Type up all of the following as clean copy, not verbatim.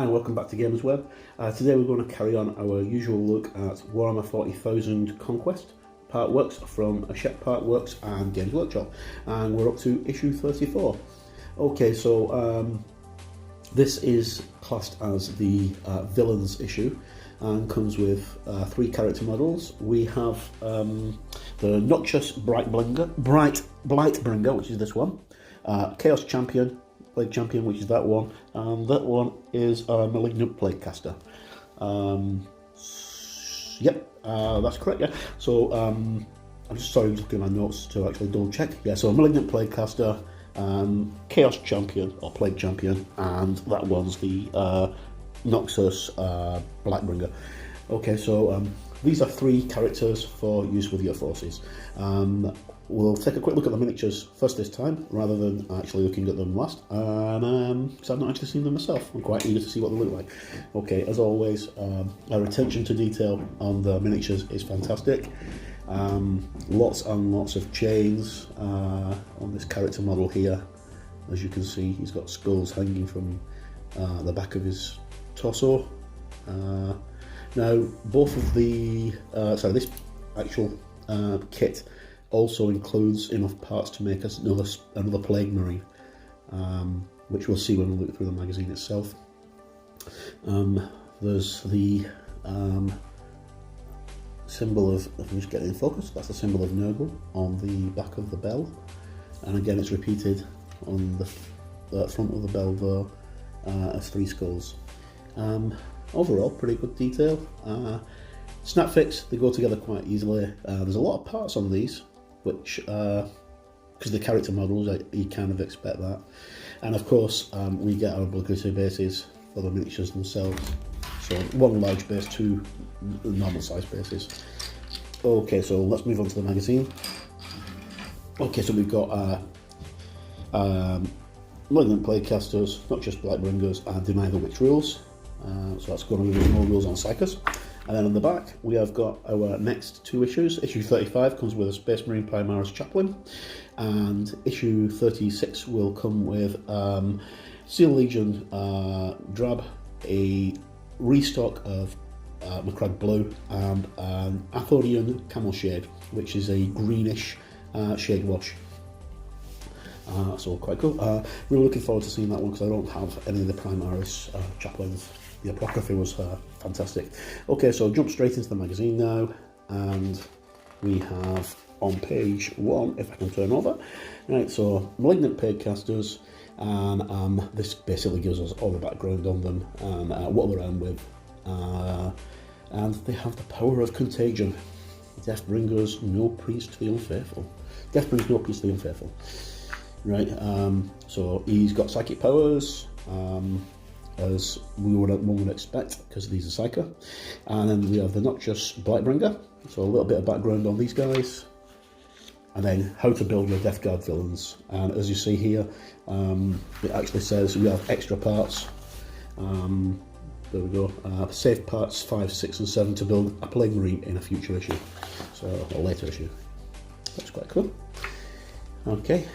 Hi and welcome back to Gamers Web. Today we're going to carry on our usual look at Warhammer 40,000 Conquest, Partworks from Hacette Partworks and Games Workshop, and we're up to issue 34. Okay, so this is classed as the villains issue and comes with 3 character models. We have the Noxious Blightbringer, which is this one, Chaos Champion, Plague Champion, which is that one, and that one is a Malignant Plague Caster. Yep, that's correct, yeah. So, I'm just looking at my notes to actually double check. Yeah, so Malignant Plague Caster, Chaos Champion, or Plague Champion, and that one's the Noxious Blightbringer. Okay, so these are 3 characters for use with your forces. We'll take a quick look at the miniatures first this time, rather than actually looking at them last, and because I've not actually seen them myself. I'm quite eager to see what they look like. Okay, as always, our attention to detail on the miniatures is fantastic. Lots and lots of chains on this character model here. As you can see, he's got skulls hanging from the back of his torso. Now, both of the this actual kit also includes enough parts to make us another Plague Marine, which we'll see when we look through the magazine itself. There's the symbol of, if I'm just getting in focus, that's the symbol of Nurgle on the back of the bell, and again it's repeated on the front of the bell there as 3 skulls. Overall, pretty good detail. Snap fix, they go together quite easily. There's a lot of parts on these, which, because the character models, you kind of expect that. And of course, we get our obligatory bases for the miniatures themselves. So 1 large base, 2 normal size bases. Okay, so let's move on to the magazine. Okay, so we've got Malignant Plague Casters, Noxious Blightbringers, and Deny the Witch rules. So that's going to be more rules on Psychers. And then on the back, we have got our next 2 issues. Issue 35 comes with a Space Marine Primaris Chaplain, and issue 36 will come with Seal Legion Drab, a restock of Macragge Blue, and an Athorian Camel Shade, which is a greenish shade wash. So quite cool. Really looking forward to seeing that one because I don't have any of the Primaris Chaplains. The apocryphy was fantastic. Okay, so jump straight into the magazine now, and we have on page 1, if I can turn over. Right, so Malignant Plague Casters, and this basically gives us all the background on them and what they're armed with. And they have the power of contagion. Death brings no peace to the unfaithful. Death brings no peace to the unfaithful. Right, so he's got psychic powers, as one would expect, because he's a psyker. And then we have the Noxious Blightbringer, so a little bit of background on these guys, and then how to build your Death Guard villains. And as you see here, it actually says we have extra parts. There we go, save parts 5, 6 and 7 to build a Plague Marine in a future issue, so a later issue. That's quite cool. Okay.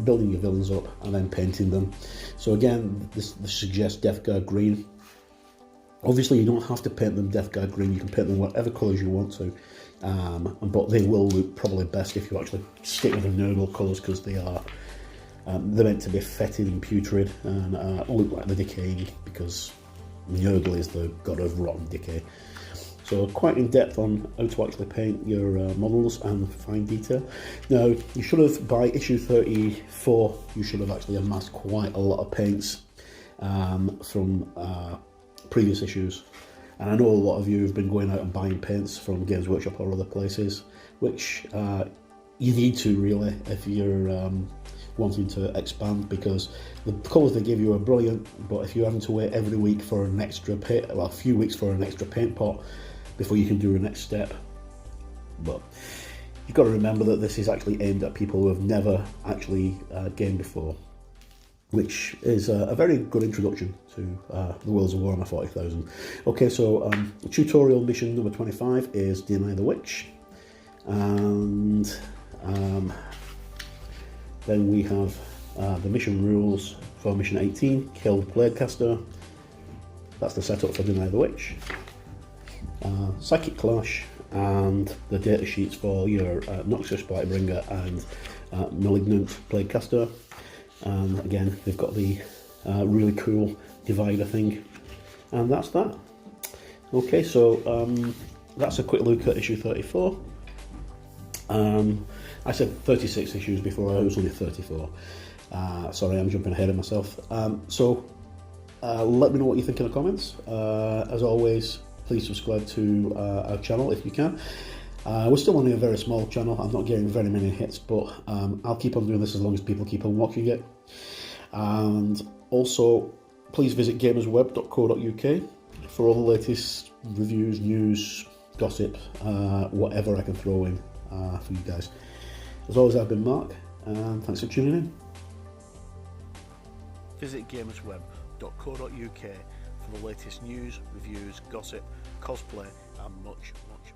Building your villains up and then painting them. So again, this suggests Death Guard green. Obviously you don't have to paint them Death Guard green, you can paint them whatever colours you want to, but they will look probably best if you actually stick with the Nurgle colours, because they are they're meant to be fetid and putrid and look like they're decaying, because Nurgle is the god of rotten decay. So quite in depth on how to actually paint your models and fine detail. Now, you should have, by issue 34, you should have actually amassed quite a lot of paints from previous issues. And I know a lot of you have been going out and buying paints from Games Workshop or other places, which you need to really if you're wanting to expand, because the colours they give you are brilliant, but if you're having to wait every week for an extra paint, well, a few weeks for an extra paint pot before you can do the next step. But you've got to remember that this is actually aimed at people who have never actually gamed before, which is a very good introduction to the worlds of Warhammer 40,000. Okay, so tutorial mission number 25 is Deny the Witch, and then we have the mission rules for Mission 18, Kill Plaguecaster. That's the setup for Deny the Witch. Psychic Clash, and the data sheets for your Noxious Blightbringer and Malignant Plaguecaster. And again, they've got the really cool divider thing, and that's that. Okay, so that's a quick look at issue 34. I said 36 issues before, it was only 34. Sorry, I'm jumping ahead of myself. Let me know what you think in the comments. As always, please subscribe to our channel if you can. We're still only a very small channel. I'm not getting very many hits, but I'll keep on doing this as long as people keep on watching it. And also, please visit gamersweb.co.uk for all the latest reviews, news, gossip, whatever I can throw in for you guys. As always, I've been Mark, and thanks for tuning in. Visit gamersweb.co.uk for the latest news, reviews, gossip, cosplay, and much, much